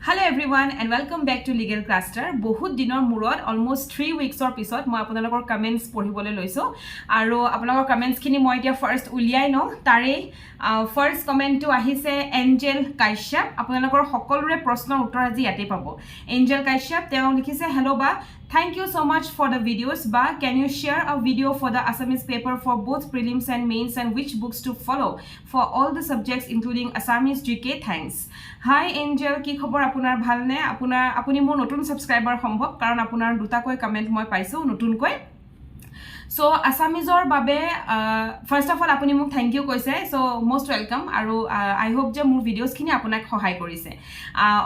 Hello everyone and welcome back to Legal Cluster. বহুত দিনৰ মূৰত almost 3 weeks or পিছত মই আপোনালোকৰ কমেন্টস পঢ়িবলৈ লৈছো আৰু আপোনালোকৰ কমেন্টস খিনি মই এতিয়া ফাৰ্স্ট উলিয়াই ন তাৰে ফাৰ্স্ট কমেন্টটো আহিছে এঞ্জেল কাশ্যপ আপোনালোকৰ সকলোৰে প্ৰশ্নৰ উত্তৰ আজি ইয়াতে পাব এঞ্জেল কাশ্যপ তেওঁ লিখিছে হেল্ল' বা Thank you so much for the videos. Ba, can you share a video for the Assamese paper for both prelims and mains and which books to follow for all the subjects including Assamese GK? Thanks. Hi Angel, ki khobor apunar bhal ne? Apuni mor notun subscriber hombok karon apunar duta koi comment moi paisu notun koi. So Assamese or babe first of all apuni muk thank you koise so most welcome aru I hope je মোৰ videos khini apunak সহায় কৰিছে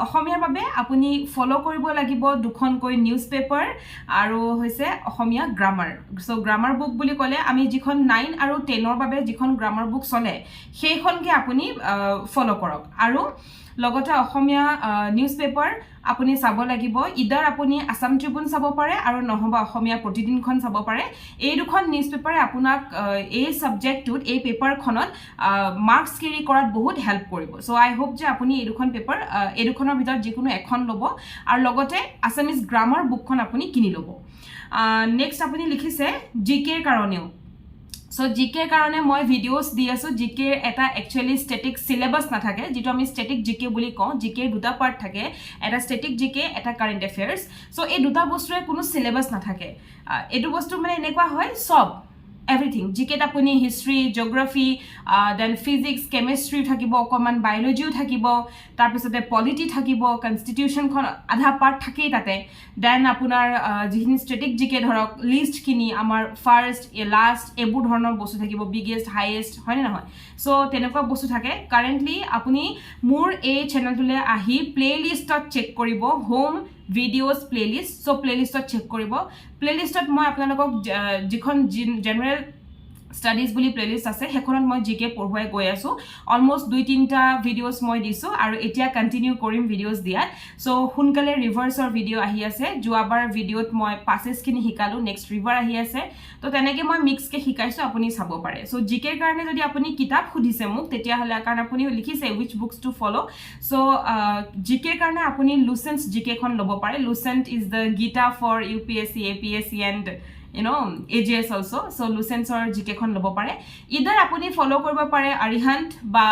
অসমীয়াৰ বাবে আপুনি ফলো কৰিব লাগিব দুখন কৈ নিউজপেপাৰ আৰু হৈছে অসমীয়া গ্ৰামাৰ সো গ্ৰামাৰ বুক বুলি ক'লে আমি যিখন 9 আৰু 10 ৰ বাবে যিখন গ্ৰামাৰ বুক চলে সেইখনকে আপুনি ফলো কৰক আৰু লগতে অসমীয়া নিউজপেপাৰ আপুনি চাব লাগিব ইদাৰ আপুনি আসাম ট্ৰিবিউন চাব পাৰে আৰু নহবা অসমীয়া প্ৰতিদিনখন চাব পাৰে এই দুখন নিউজপেপাৰে আপোনাক এই সাবজেক্টটোত এই পেপাৰখনত মাৰ্কস কেৰি কৰাত বহুত হেল্প কৰিব সো আই হোপ যে আপুনি এই দুখন পেপাৰ এই দুখনৰ ভিতৰত যিকোনো এখন ল'ব আৰু লগতে আসামিজ গ্ৰামাৰ বুকখন আপুনি কিনি ল'ব নেক্সট আপুনি লিখিছে জিকে ৰ কাৰণেও So GK karone moi videos di asu GK eta actually static syllabus na thake jito ami static GK boli ko GK duta part thake eta static GK eta current affairs so ei duta bosture kono syllabus na thake etu bostu mane enekwa hoy sob everything GK ta puni history geography then physics chemistry thakibo common biology thakibo tar pisote polity thakibo constitution khon adha part thakei tate then apunar jihini static GK dhorok list kini amar first a last ebu dhornor bostu thakibo biggest highest hoine na hoy so tenekwa bostu thake currently apuni mur ei channel tule ahi playlist ot check koribo home videos playlist so playlist ot check koribo playlist ot moi apnalok jikhon general studies বুলি playlist আছে হেখনত মই জিকে পঢ়ুৱাই গৈ আছো almost 2-3টা videos মই দিছো আৰু এতিয়া কন্টিনিউ কৰিম ভিডিওস দিয়া সো হুনকালে ৰিভাৰ্সৰ ভিডিও আহি আছে জুৱাবাৰ ভিডিওত মই পাসেস খিনি হিকালো নেক্সট ৰিভাৰ আহি আছে তো তেনেকে মই মিক্স কে হিকাইছো আপুনি চাব পাৰে সো জিকে কাৰণে যদি আপুনি কিতাপ খুদিছে মোক তেতিয়া হলে কাৰণ আপুনি লিখিছে which books to follow so জিকে কাৰণে আপুনি লুসেন্ট জিকে খন লব পাৰে Lucent is the gita for UPSC APSC and you know AJS also so Lucent or GK khon lobo pare either apuni follow koribo pare Arihant ba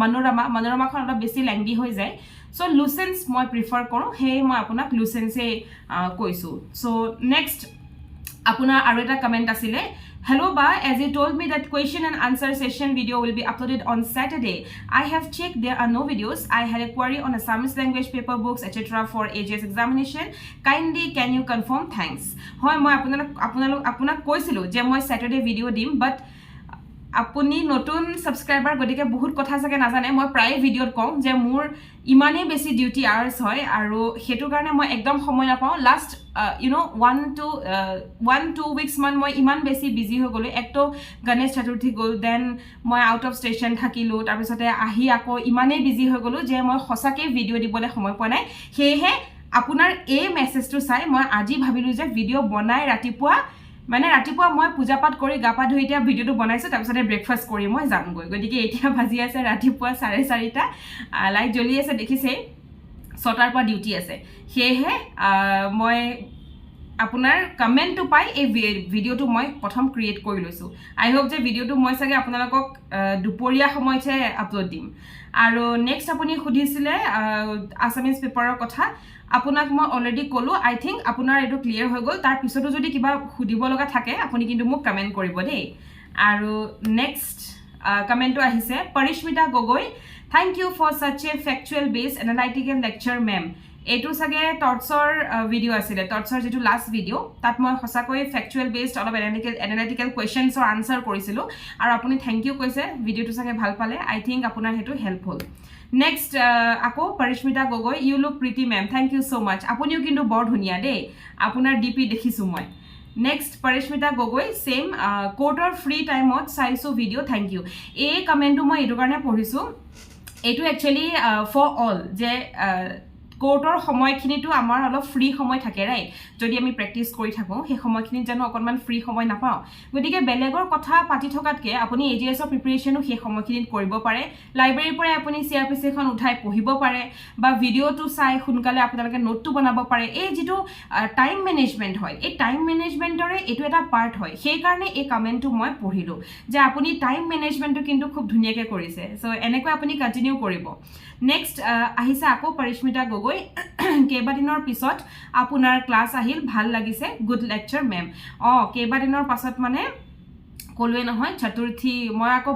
Manorama khon ola besi lengthy hoi jay so Lucent moi prefer koru he moi apunak Lucent se koisu so next apuna aru eta comment asile Hello ba as you told me that question and answer session video will be uploaded on Saturday I have checked there are no videos I had a query on Assamese language paper books etc for AJS examination kindly can you confirm thanks hoy moi apunak koisilu je moi Saturday video dim but আপুনি নতুন subscriber গদিকে বহুত কথা সাকে না জানে মই প্রায় ভিডিওত কম যে মোর ইমানে বেছি ডিউটি আওয়ার্স হয় আৰু হেতু কাৰণে মই একদম সময় না পাও লাস্ট you know 1-2 weeks মান মই ইমান বেছি বিজি হৈ গলো একটো গণেশ চতুৰ্থী গল দেন মই আউট অফ স্টেশন থাকিলো তাৰ পিছতে আহি আকৌ ইমানে বিজি হৈ গলো যে মই হসাকে ভিডিও দিবলৈ সময় পোৱা নাই হেহে আপোনাৰ এই মেসেজটো চাই মই আজি ভাবিলো যে ভিডিও বনাই ৰাতিপুৱা মানে ৰাতিপুৱা মই পূজা পাঠ কৰি গাপা ধুই এতিয়া ভিডিওটো বনাইছো তাৰ পিছতে ব্ৰেকফাষ্ট কৰি মই যাম গতিকে এতিয়া ভাজি আছে ৰাতিপুৱা 4:30টা লাইট জ্বলি আছে দেখিছে 6টাৰ পৰা ডিউটি আছে হেহে মই আপোনাৰ কমেন্টটো পাই এই ভিডিওটো মই প্ৰথম ক্ৰিয়েট কৰি লৈছো আই হোপ যে ভিডিওটো মই সাগে আপোনালোকক দুপৰীয়া সময়তে আপলোড দিম আৰু নেক্সট আপুনি খুদিছিলে আসামিজ পেপাৰৰ কথা আপোনাক মই অলৰেডি কলো আই থিংক আপোনাৰ এটো ক্লিয়াৰ হৈ গল তাৰ পিছতো যদি কিবা খুদিব লগা থাকে আপুনি কিন্তু মোক কমেন্ট কৰিব দেই আৰু নেক্সট কমেন্টটো আহিছে Parismita Gogoi thank you for such a factual based analytical lecture ma'am এটো সাগে টৰ্চৰ ভিডিও আছিল টৰ্চৰ যেটো লাষ্ট ভিডিও তাত মই হসাকৈ ফ্যাকচুয়াল বেসড অলপ এনালিটিক্যাল কোৱেশ্চনছ অৰ আনসাৰ কৰিছিলো আৰু আপুনি থ্যাংক ইউ কৈছে ভিডিওটো সাগে ভাল পালে আই থিংক আপোনাৰ হেতু হেল্পফুল নেক্সট আকৌ Parismita Gogoi you look pretty ma'am thank you so much আপুনিও কিন্তু বৰ ধুনিয়া দেই আপোনাৰ ডিপি দেখিছো মই নেক্সট পৰিস্মিতা গগৈ সেম কোৰ্টৰ ফ্ৰী টাইমত চাইছো ভিডিও থ্যাংক ইউ এই কমেন্টটো মই এটো কাৰণে পঢ়িছো এটো একচুয়ালি ফৰ অল যে কোৰ্টৰ সময়খিনিতো আমাৰ অলপ ফ্ৰী সময় থাকে ৰাইট যদি আমি প্ৰেক্টিছ কৰি থাকোঁ সেই সময়খিনিত জানো অকণমান ফ্ৰী সময় নাপাওঁ গতিকে বেলেগৰ কথা পাতি থকাতকৈ আপুনি এজিএছৰ প্ৰিপেৰেশ্যনো সেই সময়খিনিত কৰিব পাৰে লাইব্ৰেৰীৰ পৰাই আপুনি চিআৰপিচিখন উঠাই পঢ়িব পাৰে বা ভিডিঅ'টো চাই সোনকালে আপোনালোকে নোটটো বনাব পাৰে এই যিটো টাইম মেনেজমেণ্ট হয় এই টাইম মেনেজমেণ্টৰে এইটো এটা পাৰ্ট হয় সেইকাৰণে এই কমেণ্টটো মই পঢ়িলোঁ যে আপুনি টাইম মেনেজমেণ্টটো কিন্তু খুব ধুনীয়াকৈ কৰিছে চ' এনেকৈ আপুনি কণ্টিনিউ কৰিব নেক্সট আহিছে আকৌ পৰিস্মিতা গগৈ কেইবাদিনৰ পিছত আপোনাৰ ক্লাছ আহিল ভাল লাগিছে গুড লেকচাৰ মেম কেইবাদিনৰ পাছত মানে ক'লোৱে নহয় চতুৰ্থী মই আকৌ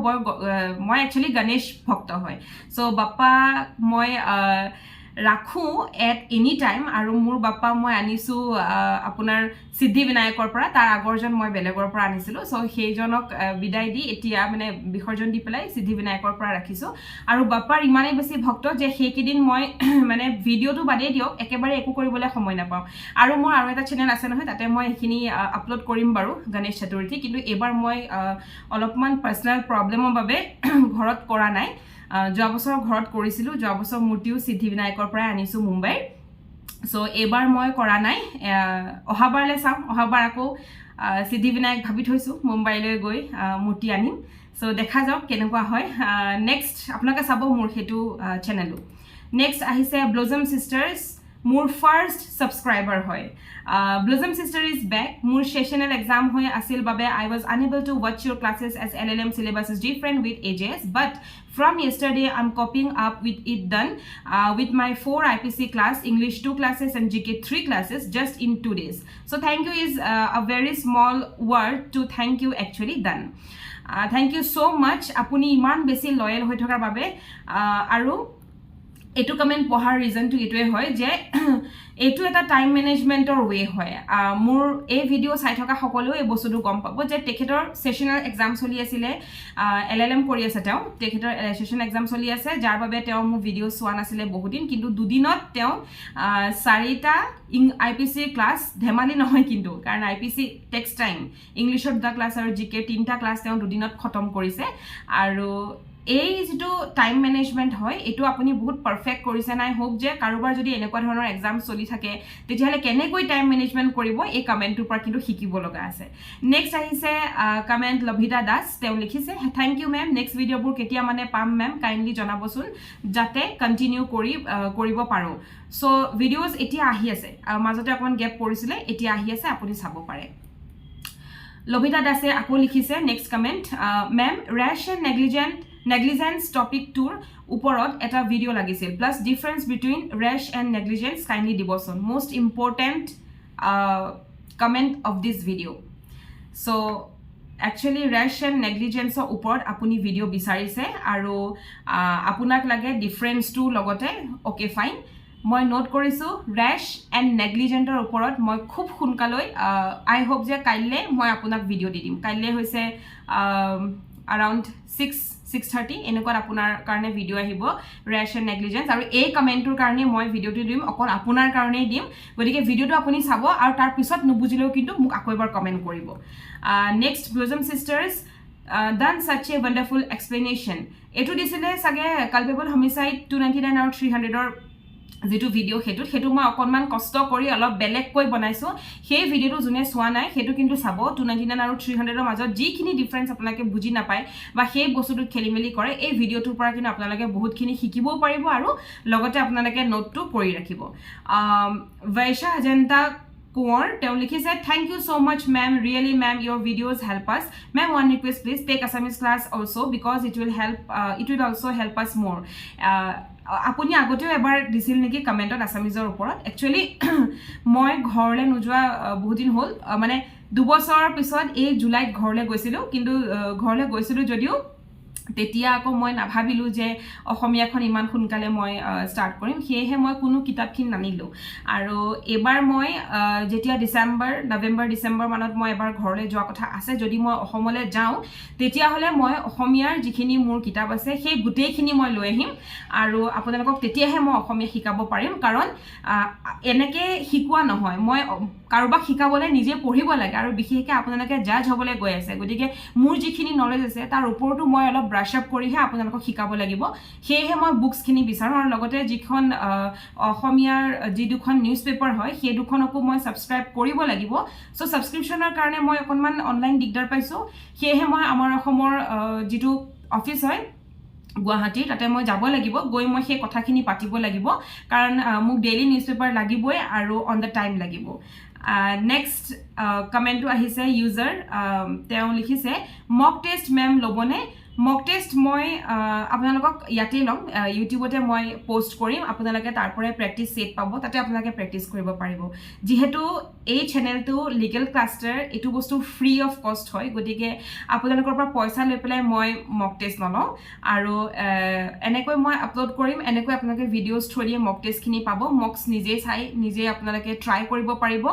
মই একচুৱেলি গণেশ ভক্ত হয় চ' বাপ্পা মই ৰাখোঁ এট এনি টাইম আৰু মোৰ বাপ্পা মই আনিছোঁ আপোনাৰ সিদ্ধি বিনায়কৰ পৰা তাৰ আগৰজন মই বেলেগৰ পৰা আনিছিলোঁ চ' সেইজনক বিদায় দি এতিয়া মানে বিসৰ্জন দি পেলাই সিদ্ধি বিনায়কৰ পৰা ৰাখিছোঁ আৰু বাপ্পাৰ ইমানেই বেছি ভক্ত যে সেইকেইদিন মই মানে ভিডিঅ'টো বাদেই দিয়ক একেবাৰে একো কৰিবলৈ সময় নাপাওঁ আৰু মোৰ আৰু এটা চেনেল আছে নহয় তাতে মই সেইখিনি আপলোড কৰিম বাৰু গণেশ চতুৰ্থী কিন্তু এইবাৰ মই অলপমান পাৰ্চনেল প্ৰব্লেমৰ বাবে ঘৰত কৰা নাই যোৱা বছৰ ঘৰত কৰিছিলোঁ যোৱা বছৰ মূৰ্তিও সিদ্ধি বিনায়কৰ পৰাই আনিছোঁ মুম্বাইৰ চ' এইবাৰ মই কৰা নাই অহাবাৰলৈ চাম অহাবাৰ আকৌ সিদ্ধি বিনায়ক ভাবি থৈছোঁ মুম্বাইলৈ গৈ মূৰ্তি আনিম চ' দেখা যাওক কেনেকুৱা হয় নেক্সট আপোনালোকে চাব মোৰ সেইটো চেনেলো নেক্সট আহিছে ব্লজম চিষ্টাৰ্ছ মোৰ ফাৰ্ষ্ট ছাবস্ক্ৰাইবাৰ হয় ব্লজম চিষ্টাৰ ইজ বেক মোৰ সেশনেল এক্সাম হৈ আছিল বাবে I was unable to watch your classes as LLM syllabus is different with AJS but from yesterday I'm copying up with it done with my 4 IPC class English 2 classes and GK 3 classes just in 2 days so thank you is a very small word to thank you actually done thank you so much apuni iman beshi loyal hoi thokar babe aru এইটো comment পঢ়াৰ ৰিজনটো এইটোৱে হয় যে এইটো এটা time মেনেজমেণ্টৰ ৱে হয় মোৰ এই ভিডিঅ' চাই থকা সকলেও এই বস্তুটো গম পাব যে তেখেতৰ ছেশ্যনেল এক্সাম চলি আছিলে LLM কৰি আছে তেওঁ তেখেতৰ ছেশ্যন এক্সাম চলি আছে যাৰ বাবে তেওঁ মোৰ ভিডিঅ' চোৱা নাছিলে বহুদিন কিন্তু দুদিনত তেওঁ 4টা IPC ক্লাছ ধেমালি নহয় কিন্তু কাৰণ IPC টেক্স টাইম ইংলিছৰ 2টা ক্লাছ আৰু GK 3টা ক্লাছ তেওঁ দুদিনত খতম কৰিছে আৰু এই যেটো টাইম মেনেজমেন্ট হয় এটো আপুনি বহুত পাৰফেক্ট কৰিছে নাই হোপ যে কাৰোবাৰ যদি এনেকুৱা ধৰণৰ এক্সাম চলি থাকে তেতিয়াহলে কেনেকৈ টাইম মেনেজমেন্ট কৰিব এই কমেন্টৰ পৰা কিন্তু শিকিব লগা আছে নেক্সট আহিছে কমেন্ট লভিতা দাস তেওঁ লিখিছে থ্যাংক ইউ মেম নেক্সট ভিডিঅ'বোৰ কেতিয়া মানে পাম মেম কাইন্ডলি জনাবচোন যাতে কন্টিনিউ কৰিব পাৰো সো ভিডিঅ'জ এতিয়া আহি আছে মাজতে অকমান গ্যাপ পৰিছিলে এতিয়া আহি আছে আপুনি চাব পাৰে লভিতা দাসে আকৌ লিখিছে next comment ma'am rash and negligence topic tour ওপৰত এটা ভিডিও লাগিছিল plus difference between rash and negligence kindly দিবচোন most important comment of this video so actually rash and negligence ওপৰত আপুনি ভিডিও বিচাৰিছে আৰু আপোনাক লাগে ডিফাৰেন্স টু লগতে ওকে ফাইন মই নোট কৰিছো ৰেশ এণ্ড negligentৰ ওপৰত মই খুব সোনকালৈ আই হোপ যে কাইলে মই আপোনাক ভিডিও দি দিম কাইলে হৈছে around 6:30 এনেকুৱা আপোনাৰ কাৰণে ভিডিও আহিব ৰেশ এণ্ড negligence আৰু এই কমেন্টৰ কাৰণে মই ভিডিওটো দিম অকল আপোনাৰ কাৰণে দিম গতিকে ভিডিওটো আপুনি চাব আৰু তাৰ পিছত নুবুজিলেও কিন্তু মোক আকৌ এবাৰ কমেন্ট কৰিব next Blossom Sisters done such a wonderful explanation এটো দিছিলে সাগে কালপেবল হোমিসাইড 299 আৰু 300ৰ যেটো ভিডিও হেতু মই অকনমান কষ্ট কৰি অলপ বেলেগ কৈ বনাইছো সেই ভিডিওটো জুনে সোৱা নাই হেতু কিন্তু চাব 299 আৰু 300ৰ মাজত যিখিনি ডিফাৰেন্স আপোনালোকে বুজি নাপায় বা সেই বস্তুটো খেলিমেলি কৰে এই ভিডিওটোৰ পৰা কিন্তু আপোনালোকে বহুতখিনি শিকিবও পাৰিব আৰু লগতে আপোনালোকে নোটটো কৰি ৰাখিব বৈশা অজন্তা Kuar, তেওঁ লিখিছে thank you so much ma'am really ma'am your videos help us ma'am one request please take Assamese class also because it will also help us more আপুনি আগতেও এবাৰ দিছিল নেকি কমেন্টত আসামিজৰ ওপৰত একচুয়ালি মই ঘৰলে নোযোৱা বহুত দিন হ'ল মানে 2 বছৰৰ পিছত এই জুলাইত ঘৰলে গৈছিলো কিন্তু ঘৰলে গৈছিলো যদিও তেতিয়া আকৌ মই নাভাবিলো যে অসমীয়াখন ইমান সোনকালে মই স্টাৰ্ট কৰিম হেহে মই কোনো কিতাপখিনি নানিলো আৰু এবাৰ মই যেতিয়া নৱেম্বৰ ডিসেম্বৰ মানত মই এবাৰ ঘৰলে যোৱা কথা আছে যদি মই অসমলৈ যাওঁ তেতিয়া হলে মই অসমীয়াৰ যিখিনি মোৰ কিতাপ আছে সেই গুটেইখিনি মই লৈ আহিম আৰু আপোনালোকক তেতিয়াহে মই অসমীয়া শিকাব পাৰিম কাৰণ এনেকে শিকোৱা নহয় মই কাৰোবাক শিকাবলৈ নিজে পঢ়িব লাগে আৰু বিশেষকৈ আপোনালোকে জাজ হ'বলৈ গৈ আছে গতিকে মোৰ যিখিনি নলেজ আছে তাৰ ওপৰতো মই অলপ ব্ৰাছ আপ কৰিহে আপোনালোকক শিকাব লাগিব সেয়েহে মই বুকছখিনি বিচাৰোঁ আৰু লগতে যিখন অসমীয়াৰ যি দুখন নিউজ পেপাৰ হয় সেই দুখনকো মই ছাবস্ক্ৰাইব কৰিব লাগিব সো ছাবস্ক্ৰিপশ্যনৰ কাৰণে মই অকণমান অনলাইন দিগদাৰ পাইছোঁ সেয়েহে মই আমাৰ অসমৰ যিটো অফিচ হয় গুৱাহাটীৰ তাতে মই যাব লাগিব গৈ মই সেই কথাখিনি পাতিব লাগিব কাৰণ মোক ডেইলি নিউজ পেপাৰ লাগিবই আৰু অন দ্য টাইম লাগিব নেক্সট কমেণ্টটো আহিছে ইউজাৰ তেওঁ লিখিছে মক টেষ্ট মেম ল'বনে মক টেষ্ট মই আপোনালোকক ইয়াতেই ল'ম ইউটিউবতে মই পোষ্ট কৰিম আপোনালোকে তাৰ পৰাই প্ৰেক্টিছ ছেট পাব তাতে আপোনালোকে প্ৰেক্টিছ কৰিব পাৰিব যিহেতু এই চেনেলটো লিগেল ক্লাষ্টাৰ এইটো বস্তু ফ্ৰী অফ কষ্ট হয় গতিকে আপোনালোকৰ পৰা পইচা লৈ পেলাই মই মক টেষ্ট নলওঁ আৰু এনেকৈ মই আপলোড কৰিম এনেকৈ আপোনালোকে ভিডিঅ'জ থ্ৰুদিয়ে মক টেষ্টখিনি পাব মক্স নিজে চাই নিজে আপোনালোকে ট্ৰাই কৰিব পাৰিব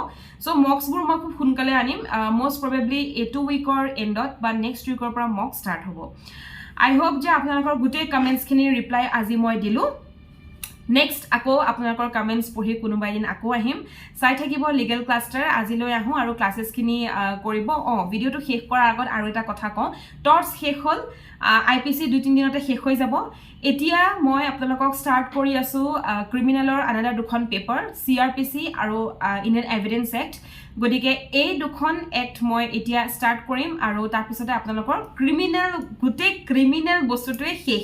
চ' মক্সবোৰ মই খুব সোনকালে আনিম মষ্ট প্ৰবেবলি এইটো উইকৰ এণ্ডত বা নেক্সট উইকৰ পৰা মক ষ্টাৰ্ট হ'ব I hope যে আপোনালোকৰ গোটেই কমেন্টছখিনি ৰিপ্লাই আজি মই দিলোঁ নেক্সট আকৌ আপোনালোকৰ কমেন্টছ পঢ়ি কোনোবা এদিন আকৌ আহিম চাই থাকিব লিগেল ক্লাষ্টাৰ আজিলৈ আহোঁ আৰু ক্লাছেছখিনি কৰিব ভিডিঅ'টো শেষ কৰাৰ আগত আৰু এটা কথা কওঁ টৰ্চ শেষ হ'ল IPC 2-3 দিনতে শেষ হৈ যাব এতিয়া মই আপোনালোকক ষ্টাৰ্ট কৰি আছোঁ ক্ৰিমিনেলৰ আনাদাৰ দুখন পেপাৰ CRPC আৰু ইণ্ডিয়ান এভিডেন্স এক্ট গতিকে এই দুখন এক্ট মই এতিয়া ষ্টাৰ্ট কৰিম আৰু তাৰপিছতে আপোনালোকৰ গোটেই ক্ৰিমিনেল বস্তুটোৱে শেষ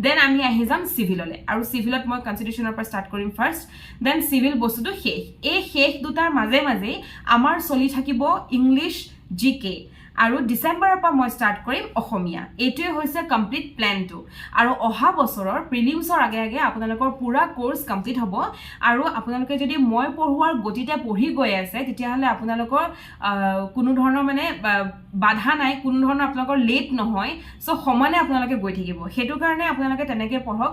দেন আমি আহি যাম চিভিললৈ আৰু চিভিলত মই কনষ্টিটিউশ্যনৰ পৰা ষ্টাৰ্ট কৰিম ফাৰ্ষ্ট দেন চিভিল বস্তুটো শেষ এই শেষ দুটাৰ মাজে মাজে আমাৰ চলি থাকিব ইংলিছ GK আৰু ডিসেম্বৰৰ পৰা মই ষ্টাৰ্ট কৰিম অসমীয়া এইটোৱে হৈছে কমপ্লিট প্ল্যানটো আৰু অহা বছৰৰ প্ৰিলিমছৰ আগে আগে আপোনালোকৰ পুৰা কোৰ্স কমপ্লিট হ'ব আৰু আপোনালোকে যদি মই পঢ়ুৱাৰ গতিতে পঢ়ি গৈ আছে তেতিয়াহলে আপোনালোকৰ কোনো ধৰণৰ মানে বাধা নাই কোনো ধৰণৰ আপোনালোকৰ লেট নহয় সো সমানে আপোনালোকে গৈ থাকিব হেতু কাৰণে আপোনালোকে তেনেকৈ পঢ়ক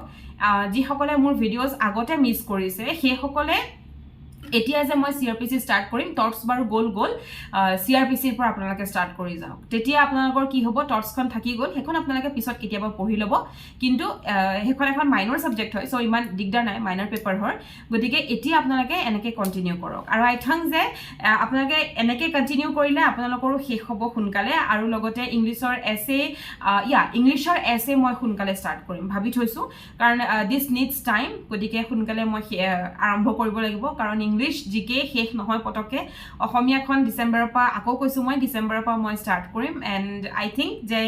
যি সকলে মোৰ ভিডিঅ'জ আগতে মিস কৰিছে সেই সকলে এতিয়া যে মই CRPC ষ্টাৰ্ট কৰিম টৰ্চ বাৰু গ'ল CRPC ৰ পৰা আপোনালোকে ষ্টাৰ্ট কৰি যাওক তেতিয়া আপোনালোকৰ কি হ'ব টৰ্চখন থাকি গ'ল হেখন আপোনালোকে পিছত কেতিয়াবা পঢ়ি ল'ব কিন্তু হেখন এখন মাইনৰ সাবজেক্ট হয় সো ইমান দিগদাৰ নাই মাইনৰ পেপাৰ হয় গতিকে এতিয়া আপোনালোকে এনেকৈ কন্টিনিউ কৰক আৰু আই থিংক যে আপোনালোকে এনেকৈ কন্টিনিউ কৰিলে আপোনালোকৰো শেষ হ'ব সোনকালে আৰু লগতে ইংলিছৰ এছে ইংলিছৰ এছে মই সোনকালে ষ্টাৰ্ট কৰিম ভাবি থৈছো কাৰণ দিস নিডছ টাইম গতিকে সোনকালে মই আৰম্ভ কৰিব লাগিব কাৰণ ইংলিছ GK শেষ নহয় পটকে অসমীয়াখন ডিসেম্বৰৰ পৰা আকৌ কৈছো মই ডিসেম্বৰৰ পৰা মই ষ্টাৰ্ট কৰিম এন্ড আই থিংক যে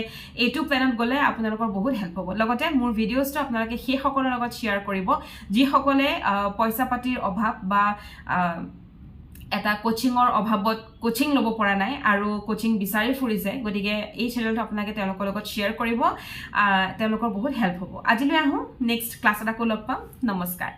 এইটো প্লেনত গলে আপোনালোকৰ বহুত হেল্প হ'ব লগতে মোৰ ভিডিঅ'ছটো আপোনালোকে সেই সকলৰ লগত শেয়াৰ কৰিব যি সকলে পইচা পাতিৰ অভাৱ বা এটা কোচিংৰ অভাৱত কোচিং ল'ব পৰা নাই আৰু কোচিং বিচাৰি ফুৰিছে গতিকে এই চেনেলটো আপোনালোকে তেওঁলোকৰ লগত শেয়াৰ কৰিব তেওঁলোকৰ বহুত হেল্প হ'ব আজিলৈ আহোঁ নেক্সট ক্লাছত আকৌ লগ পাম নমস্কাৰ